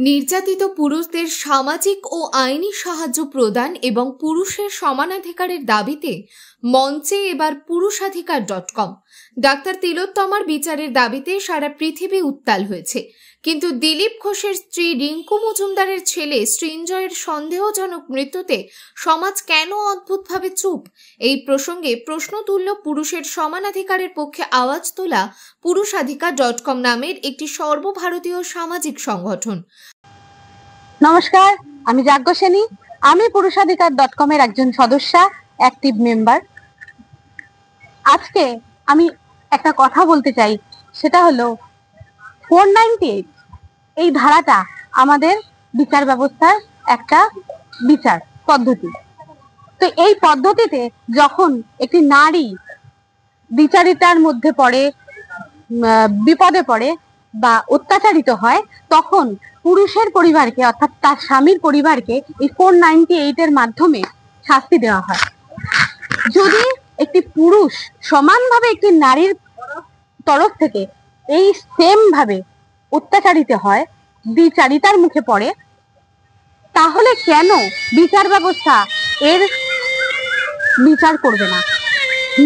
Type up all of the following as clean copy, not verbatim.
নির্যাতিত পুরুষদের সামাজিক ও আইনি সাহায্য প্রদান এবং পুরুষের সমানাধিকারের দাবিতে মঞ্চে এবার পুরুষাধিকার.com। ডাক্তার তিলোত্তমার বিচারের দাবিতে সারা পৃথিবী উত্তাল হয়েছে, কিন্তু দিলীপ ঘোষের স্ত্রী রিঙ্কু মজুমদারের ছেলে সৃঞ্জয়ের সন্দেহজনক মৃত্যুতে সমাজ কেন অদ্ভুতভাবে চুপ? এই প্রসঙ্গে প্রশ্ন তুলল পুরুষের সমানাধিকারের পক্ষে আওয়াজ তোলা পুরুষাধিকার.com নামের একটি সর্বভারতীয় সামাজিক সংগঠন। নমস্কার, আমি যাজ্ঞসেনী। আমি পুরুষাধিকার.com এর একজন সদস্য, অ্যাক্টিভ মেম্বার। আজকে আমি একটা কথা বলতে চাই, সেটা হলো 498 এই ধারাটা আমাদের বিচার ব্যবস্থার একটা বিচার পদ্ধতি। তো এই পদ্ধতিতে যখন একটি নারী বিচারিতার মধ্যে পড়ে, বিপদে পড়ে বা অত্যাচারিত হয়, তখন পুরুষের পরিবারকে অর্থাৎ তার স্বামীর পরিবারকে এই 498 এর মাধ্যমে শাস্তি দেওয়া হয়। যদি একটি পুরুষ সমানভাবে একটি নারীর তরফ থেকে এই সেম ভাবে অত্যাচারিত হয়, বিচারিতার মুখে পড়ে, তাহলে কেন বিচার ব্যবস্থা এর বিচার করবে না?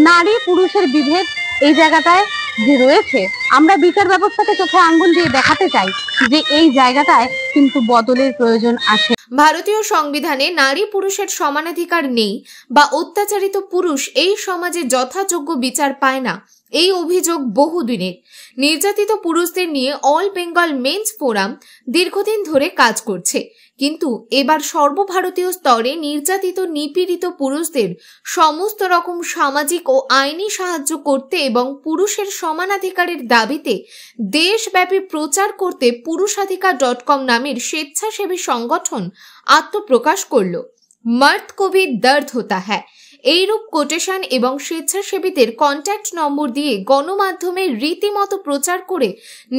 নারী পুরুষের বিভেদ এই জায়গাটায় যে রয়েছে, আমরা বিচার ব্যবস্থাকে চোখে আঙ্গুল দিয়ে দেখাতে চাই যে এই জায়গাটায় কিন্তু বদলের প্রয়োজন আছে। ভারতীয় সংবিধানে নারী পুরুষের সমানাধিকার নেই বা অত্যাচারিত পুরুষ এই সমাজে যথাযোগ্য বিচার পায় না, এই অভিযোগ বহুদিনের। নির্যাতিত পুরুষদের নিয়ে অল বেঙ্গল মেন্স ফোরাম দীর্ঘদিন ধরে কাজ করছে, কিন্তু এবার সর্বভারতীয় স্তরে নির্যাতিত নিপীড়িত পুরুষদের সমস্ত রকম সামাজিক ও আইনি সাহায্য করতে এবং পুরুষের সমানাধিকারের দাবিতে দেশব্যাপী প্রচার করতে পুরুষাধিকার.com নামের স্বেচ্ছাসেবী সংগঠন আত্মপ্রকাশ করল। মর্দ কো ভি দর্দ হোতা হ্যায়, এইরূপ কোটেশন এবং স্বেচ্ছাসেবীদের কন্ট্যাক্ট নম্বর দিয়ে গণমাধ্যমে রীতিমতো প্রচার করে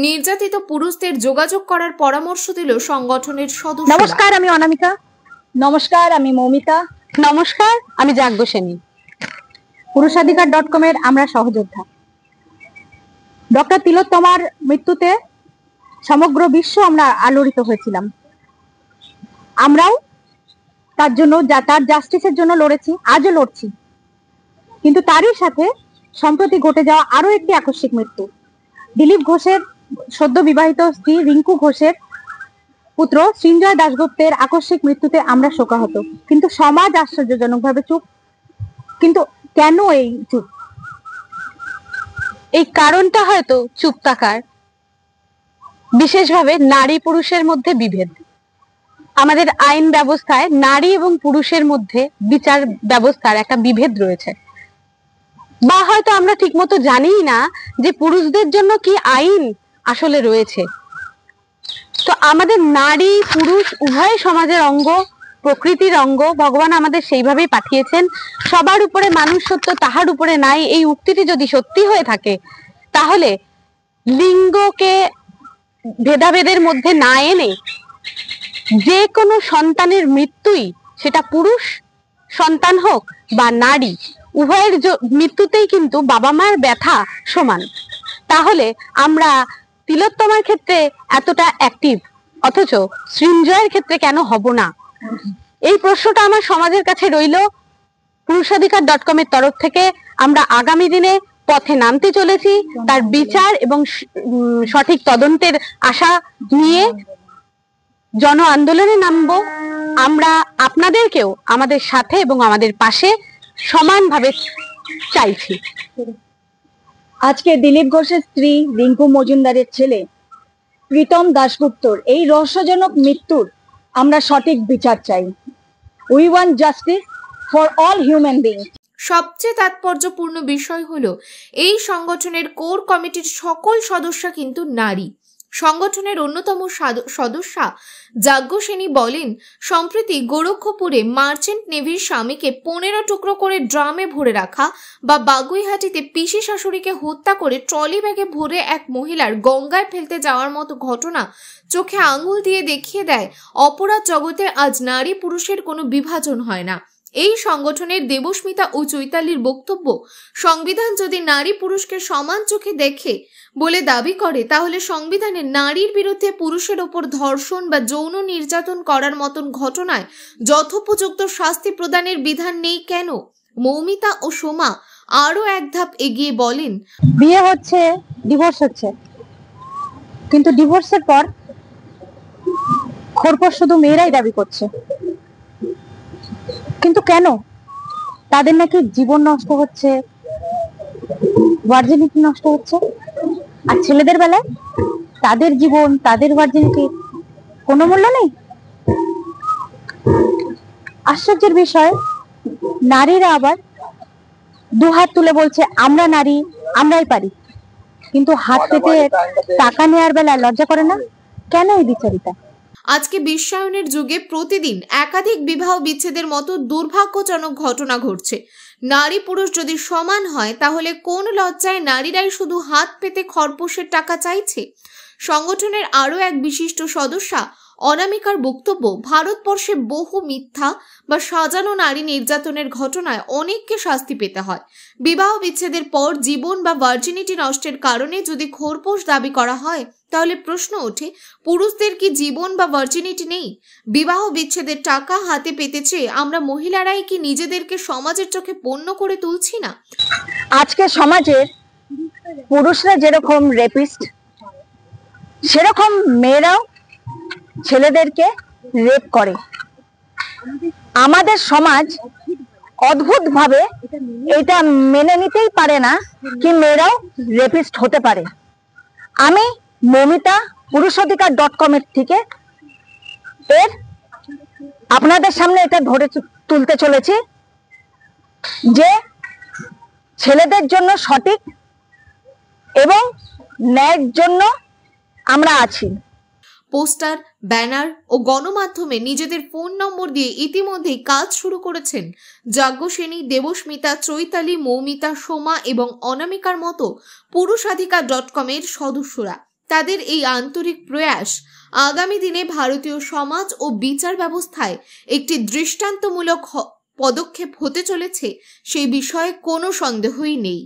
নির্যাতিত পুরুষদের যোগাযোগ করার পরামর্শ দিল সংগঠনের সদস্য। নমস্কার, আমি অনামিকা। নমস্কার, আমি মৌমিতা। নমস্কার, আমি যাজ্ঞসেনী। পুরুষাধিকার.com এর আমরা সহযোদ্ধা। ডক্টর তিলোত্তমার মৃত্যুতে সমগ্র বিশ্ব আমরা আলোড়িত হয়েছিলাম। আমরাও তার জন্য, তার জাস্টিসের জন্য লড়েছি, আজও লড়ছি। কিন্তু তারই সাথে সম্প্রতি ঘটে যাওয়া আরো একটি আকস্মিক মৃত্যু, দিলীপ ঘোষের সদ্য বিবাহিত স্ত্রী রিঙ্কু ঘোষের পুত্র সৃঞ্জয় দাশগুপ্তের আকস্মিক মৃত্যুতে আমরা শোকাহত। কিন্তু সমাজ আশ্চর্যজনকভাবে চুপ। কিন্তু কেন এই চুপ? এই কারণটা হয়তো চুপ থাকার বিশেষভাবে নারী পুরুষের মধ্যে বিভেদ। আমাদের আইন ব্যবস্থায় নারী এবং পুরুষের মধ্যে বিচার ব্যবস্থার একটা বিভেদ রয়েছে, বা হয়তো আমরা ঠিকমতো জানিই না যে পুরুষদের জন্য কি আইন আসলে রয়েছে। তো আমাদের নারী পুরুষ উভয় সমাজের অঙ্গ, প্রকৃতির অঙ্গ। ভগবান আমাদের সেইভাবেই পাঠিয়েছেন। সবার উপরে মানুষ সত্য, তাহার উপরে নাই, এই উক্তিটি যদি সত্যি হয়ে থাকে, তাহলে লিঙ্গকে ভেদাভেদের মধ্যে না এনে যে কোনো সন্তানের মৃত্যুই, সেটা পুরুষ সন্তান হোক বা নারী, উভয়ের মৃত্যুতেই কিন্তু বাবা মার ব্যথা সমান। তাহলে আমরা তিলোত্তমার ক্ষেত্রে এতটা অ্যাক্টিভ, অথচ সৃঞ্জয়ের ক্ষেত্রে কেন হব না? এই প্রশ্নটা আমার সমাজের কাছে রইল। পুরুষাধিকার.com এর তরফ থেকে আমরা আগামী দিনে পথে নামতে চলেছি, তার বিচার এবং সঠিক তদন্তের আশা নিয়ে জন আন্দোলনে নামবো। আমরা আপনাদেরকেও আমাদের সাথে এবং আমাদের পাশে সমানভাবে চাইছি। আজকে দিলীপ ঘোষের স্ত্রী রিঙ্কু মজুমদারের ছেলে প্রীতম দাশগুপ্তর এই রহস্যজনক মৃত্যুর আমরা সঠিক বিচার চাই। We want justice for all human being. সবচেয়ে তাৎপর্যপূর্ণ বিষয় হলো, এই সংগঠনের কোর কমিটির সকল সদস্য কিন্তু নারী। সংগঠনের অন্যতম সদস্যা যাজ্ঞসেনী বলেন, সম্প্রতি গোরক্ষপুরে মার্চেন্ট নেভির স্বামীকে 15 টুকরো করে ড্রামে ভরে রাখা বা বাগুইহাটিতে পিসি শাশুড়িকে হত্যা করে ট্রলি ব্যাগে ভরে এক মহিলার গঙ্গায় ফেলতে যাওয়ার মতো ঘটনা চোখে আঙুল দিয়ে দেখিয়ে দেয় অপরাধ জগতে আজ নারী পুরুষের কোনো বিভাজন হয় না। এই সংগঠনের দেবস্মিতা ও চৈতালির বক্তব্য, সংবিধান যদি নারী পুরুষকে সমান চোখে দেখে বলে দাবি করে, তাহলে সংবিধানে নারীর বিরুদ্ধে পুরুষের ওপর ধর্ষণ বা যৌন নির্যাতন করার মতন ঘটনায় যথোপযুক্ত শাস্তি প্রদানের বিধান নেই কেন? মৌমিতা ও সোমা আরো এক ধাপ এগিয়ে বলেন, বিয়ে হচ্ছে, ডিভোর্স হচ্ছে, কিন্তু ডিভোর্সের পর খোরপোশ শুধু মেয়েরাই দাবি করছে। কিন্তু কেন? তাদের নাকি জীবন নষ্ট হচ্ছে, ভার্জিনিটি নষ্ট হচ্ছে। আর ছেলেদের বেলায় তাদের জীবন, তাদের ভার্জিনিটি কোনো মূল্য নেই। আশ্চর্যের বিষয়, নারীরা আবার দুহাত তুলে বলছে আমরা নারী, আমরাই পারি, কিন্তু হাত পেতে টাকা নেওয়ার বেলায় লজ্জা করে না। কেন এই বিচারিতা? আজকে বিশ্বায়নের যুগে প্রতিদিন একাধিক বিবাহ বিচ্ছেদের মতো দুর্ভাগ্যজনক ঘটনা ঘটছে। নারী পুরুষ যদি সমান হয়, তাহলে কোন লজ্জায় নারীরাই শুধু হাত পেতে খরপোশের টাকা চাইছে? সংগঠনের আরো এক বিশিষ্ট সদস্যা অনামিকার বক্তব্য, ভারতবর্ষে বহু মিথ্যা বা সাজানো নারী নির্যাতনের ঘটনায় অনেককে শাস্তি পেতে হয়। বিবাহ বিচ্ছেদের পর জীবন বা ভার্জিনিটি নষ্টের কারণে যদি খোরপোশ দাবি করা হয়, তাহলে প্রশ্ন ওঠে, পুরুষদের কি জীবন বা ভার্জিনিটি নেই? বিবাহ বিচ্ছেদের টাকা হাতে পেতে চেয়ে আমরা মহিলারাই কি নিজেদেরকে সমাজের চোখে পণ্য করে তুলছি না? আজকে সমাজের পুরুষরা যেরকম রেপিস্ট, সেরকম মেয়েরাও ছেলেদেরকে রেপ করে। আমাদের সমাজ অদ্ভুতভাবে এটা মেনে নিতেই পারে না কি মেয়েরাও রেপিস্ট হতে পারে। আমি মৌমিতা পুরুষাধিকার.com এর থেকে আপনাদের সামনে এটা ধরে তুলতে চলেছি যে ছেলেদের জন্য সঠিক এবং ন্যায়ের জন্য আমরা আছি। পোস্টার, ব্যানার ও গণমাধ্যমে নিজেদের ফোন নম্বর দিয়ে ইতিমধ্যেই কাজ শুরু করেছেন যাজ্ঞসেনী, দেবস্মিতা, চৈতালি, মৌমিতা, সোমা এবং অনামিকার মতো পুরুষাধিকার.com এর সদস্যরা। তাদের এই আন্তরিক প্রয়াস আগামী দিনে ভারতীয় সমাজ ও বিচার ব্যবস্থায় একটি দৃষ্টান্তমূলক পদক্ষেপ হতে চলেছে, সেই বিষয়ে কোনো সন্দেহই নেই।